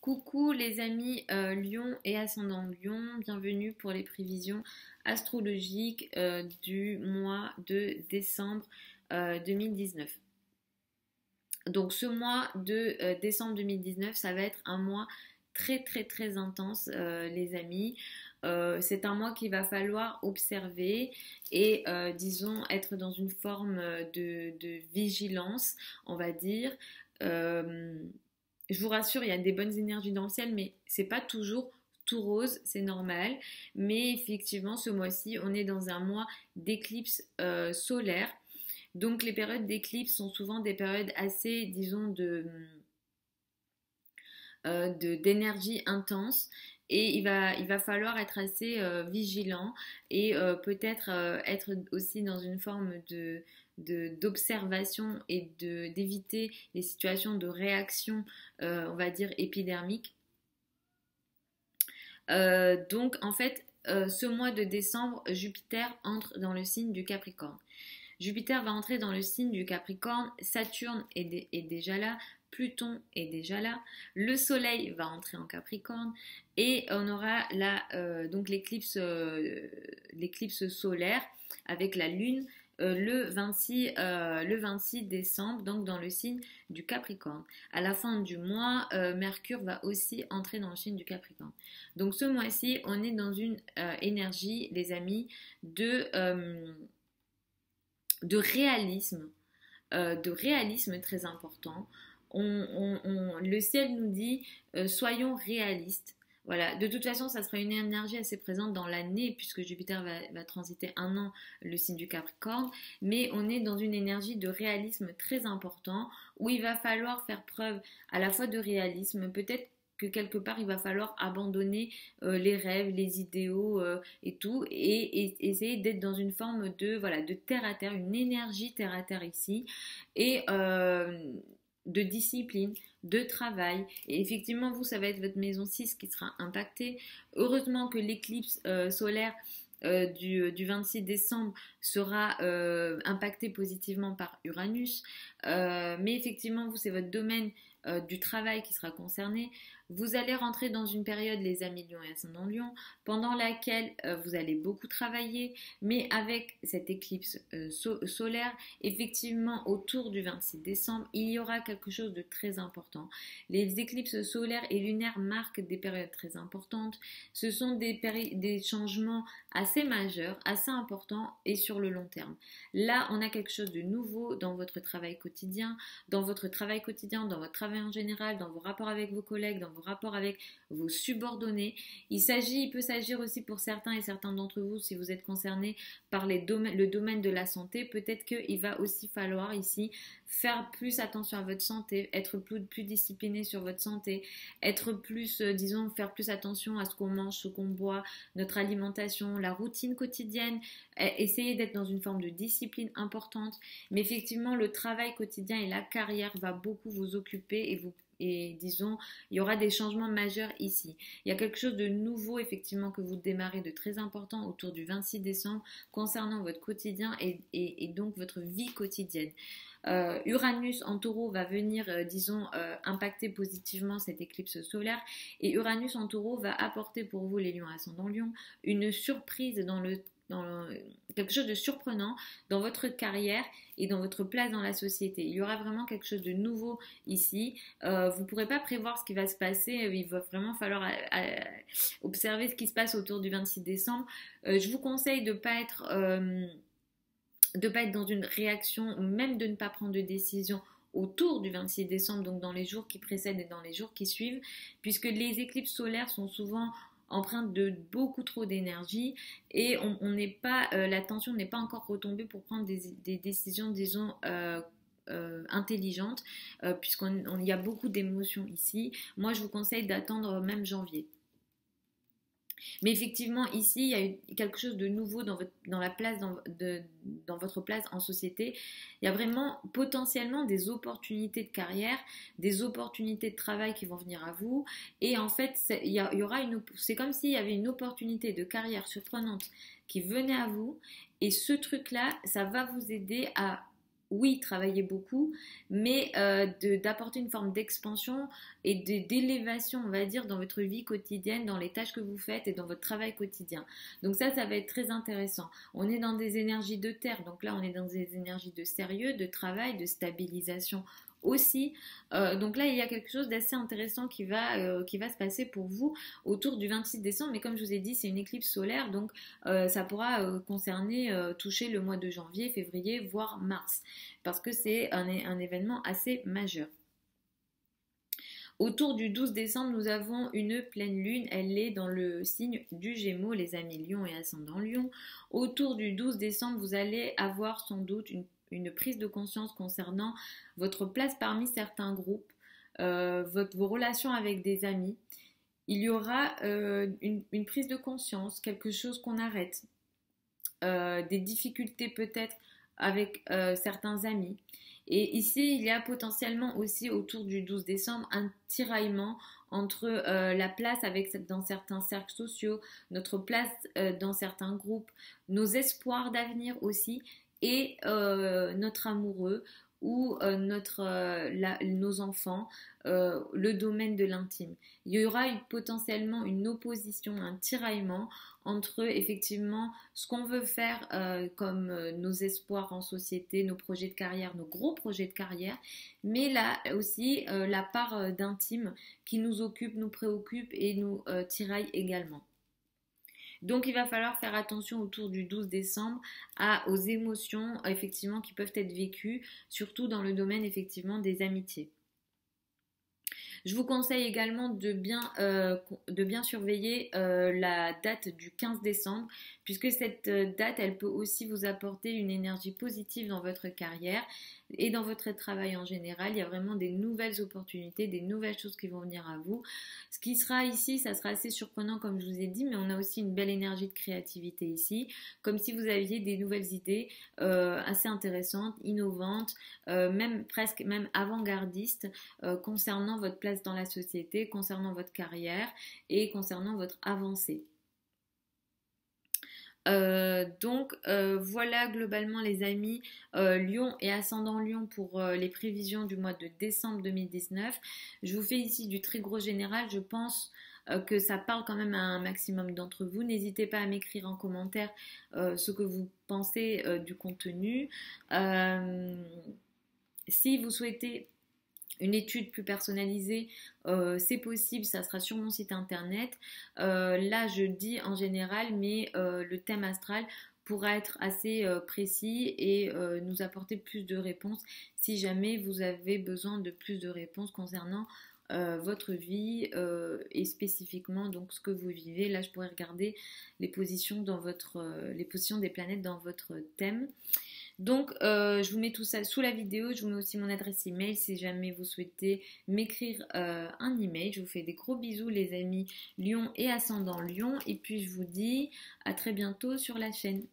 Coucou les amis Lion et ascendant Lion, bienvenue pour les prévisions astrologiques du mois de décembre 2019. Donc ce mois de décembre 2019, ça va être un mois très intense les amis. C'est un mois qu'il va falloir observer et disons être dans une forme de vigilance, on va dire. Euh, je vous rassure, il y a des bonnes énergies dans le ciel, mais c'est pas toujours tout rose, c'est normal. Mais effectivement, ce mois-ci, on est dans un mois d'éclipse solaire. Donc les périodes d'éclipse sont souvent des périodes assez, disons, d'énergie intense. Et il va falloir être assez vigilant et peut-être être aussi dans une forme d'observation et d'éviter les situations de réaction, on va dire, épidermique. Donc, en fait, ce mois de décembre, Jupiter entre dans le signe du Capricorne. Jupiter va entrer dans le signe du Capricorne, Saturne est déjà là, Pluton est déjà là, le Soleil va entrer en Capricorne et on aura donc l'éclipse solaire avec la Lune le 26 décembre, donc dans le signe du Capricorne. À la fin du mois, Mercure va aussi entrer dans le signe du Capricorne. Donc ce mois-ci, on est dans une énergie, les amis, de réalisme très important. Le ciel nous dit soyons réalistes. Voilà. De toute façon, ça sera une énergie assez présente dans l'année puisque Jupiter va transiter un an le signe du Capricorne. Mais on est dans une énergie de réalisme très important où il va falloir faire preuve à la fois de réalisme, peut-être que quelque part il va falloir abandonner les rêves, les idéaux et tout et essayer d'être dans une forme de terre à terre, une énergie terre à terre ici et de discipline, de travail. Et effectivement, vous, ça va être votre maison 6 qui sera impactée. Heureusement que l'éclipse solaire du 26 décembre sera impacté positivement par Uranus. Mais effectivement, vous, c'est votre domaine du travail qui sera concerné. Vous allez rentrer dans une période, les amis Lion et ascendant Lion, pendant laquelle vous allez beaucoup travailler, mais avec cette éclipse solaire, effectivement, autour du 26 décembre, il y aura quelque chose de très important. Les éclipses solaires et lunaires marquent des périodes très importantes. Ce sont des changements assez majeurs, assez importants et sur le long terme. Là, on a quelque chose de nouveau dans votre travail quotidien, dans votre travail en général, dans vos rapports avec vos collègues, dans vos rapports avec vos subordonnés. Il peut s'agir aussi pour certains et certains d'entre vous, si vous êtes concernés par le domaine de la santé, peut-être qu'il va aussi falloir ici faire plus attention à votre santé, être plus discipliné sur votre santé, être plus, disons, faire plus attention à ce qu'on mange, ce qu'on boit, notre alimentation, la routine quotidienne, essayer d'être dans une forme de discipline importante. Mais effectivement, le travail quotidien et la carrière va beaucoup vous occuper et disons, il y aura des changements majeurs ici. Il y a quelque chose de nouveau, effectivement, que vous démarrez de très important autour du 26 décembre concernant votre quotidien et donc votre vie quotidienne. Uranus en taureau va venir, disons, impacter positivement cette éclipse solaire et Uranus en taureau va apporter pour vous, les lions ascendant lion, une surprise dans quelque chose de surprenant dans votre carrière et dans votre place dans la société. Il y aura vraiment quelque chose de nouveau ici. Vous ne pourrez pas prévoir ce qui va se passer. Il va vraiment falloir observer ce qui se passe autour du 26 décembre. Je vous conseille de ne pas être dans une réaction ou même de ne pas prendre de décision autour du 26 décembre, donc dans les jours qui précèdent et dans les jours qui suivent, puisque les éclipses solaires sont souvent empreinte de beaucoup trop d'énergie et l'attention n'est pas encore retombée pour prendre des décisions, disons, intelligentes, puisqu'il y a beaucoup d'émotions ici. Moi, je vous conseille d'attendre même janvier. Mais effectivement, ici, il y a eu quelque chose de nouveau dans votre place en société. Il y a vraiment potentiellement des opportunités de carrière, des opportunités de travail qui vont venir à vous. Et en fait, c'est comme s'il y avait une opportunité de carrière surprenante qui venait à vous. Et ce truc-là, ça va vous aider à oui, travailler beaucoup, mais d'apporter une forme d'expansion et d'élévation, on va dire, dans votre vie quotidienne, dans les tâches que vous faites et dans votre travail quotidien. Donc ça va être très intéressant. On est dans des énergies de terre, donc là, on est dans des énergies de sérieux, de travail, de stabilisation aussi. Donc là, il y a quelque chose d'assez intéressant qui va se passer pour vous autour du 26 décembre. Mais comme je vous ai dit, c'est une éclipse solaire, donc ça pourra concerner, toucher le mois de janvier, février, voire mars, parce que c'est un événement assez majeur. Autour du 12 décembre, nous avons une pleine lune. Elle est dans le signe du Gémeaux, les amis Lion et ascendant Lion. Autour du 12 décembre, vous allez avoir sans doute une prise de conscience concernant votre place parmi certains groupes, vos relations avec des amis. Il y aura une prise de conscience, quelque chose qu'on arrête, des difficultés peut-être avec certains amis. Et ici, il y a potentiellement aussi autour du 12 décembre un tiraillement entre la place dans certains cercles sociaux, notre place dans certains groupes, nos espoirs d'avenir aussi, et notre amoureux ou nos enfants, le domaine de l'intime. Il y aura potentiellement une opposition, un tiraillement entre effectivement ce qu'on veut faire comme nos espoirs en société, nos projets de carrière, nos gros projets de carrière, mais là aussi la part d'intime qui nous occupe, nous préoccupe et nous tiraille également. Donc il va falloir faire attention autour du 12 décembre aux émotions effectivement qui peuvent être vécues, surtout dans le domaine effectivement des amitiés. Je vous conseille également de bien surveiller la date du 15 décembre, puisque cette date, elle peut aussi vous apporter une énergie positive dans votre carrière et dans votre travail en général. Il y a vraiment des nouvelles opportunités, des nouvelles choses qui vont venir à vous. Ce qui sera ici, ça sera assez surprenant comme je vous ai dit, mais on a aussi une belle énergie de créativité ici, comme si vous aviez des nouvelles idées assez intéressantes, innovantes, même avant-gardistes concernant votre place dans la société, concernant votre carrière et concernant votre avancée. Voilà globalement les amis Lion et ascendant Lion pour les prévisions du mois de décembre 2019. Je vous fais ici du très gros général, je pense que ça parle quand même à un maximum d'entre vous. N'hésitez pas à m'écrire en commentaire ce que vous pensez du contenu. Si vous souhaitez une étude plus personnalisée, c'est possible, ça sera sur mon site internet. Là, je dis en général, mais le thème astral pourra être assez précis et nous apporter plus de réponses si jamais vous avez besoin de plus de réponses concernant votre vie et spécifiquement donc ce que vous vivez. Là, je pourrais regarder les positions les positions des planètes dans votre thème. Donc, je vous mets tout ça sous la vidéo. Je vous mets aussi mon adresse email si jamais vous souhaitez m'écrire un email. Je vous fais des gros bisous, les amis Lion et ascendant Lion. Et puis, je vous dis à très bientôt sur la chaîne.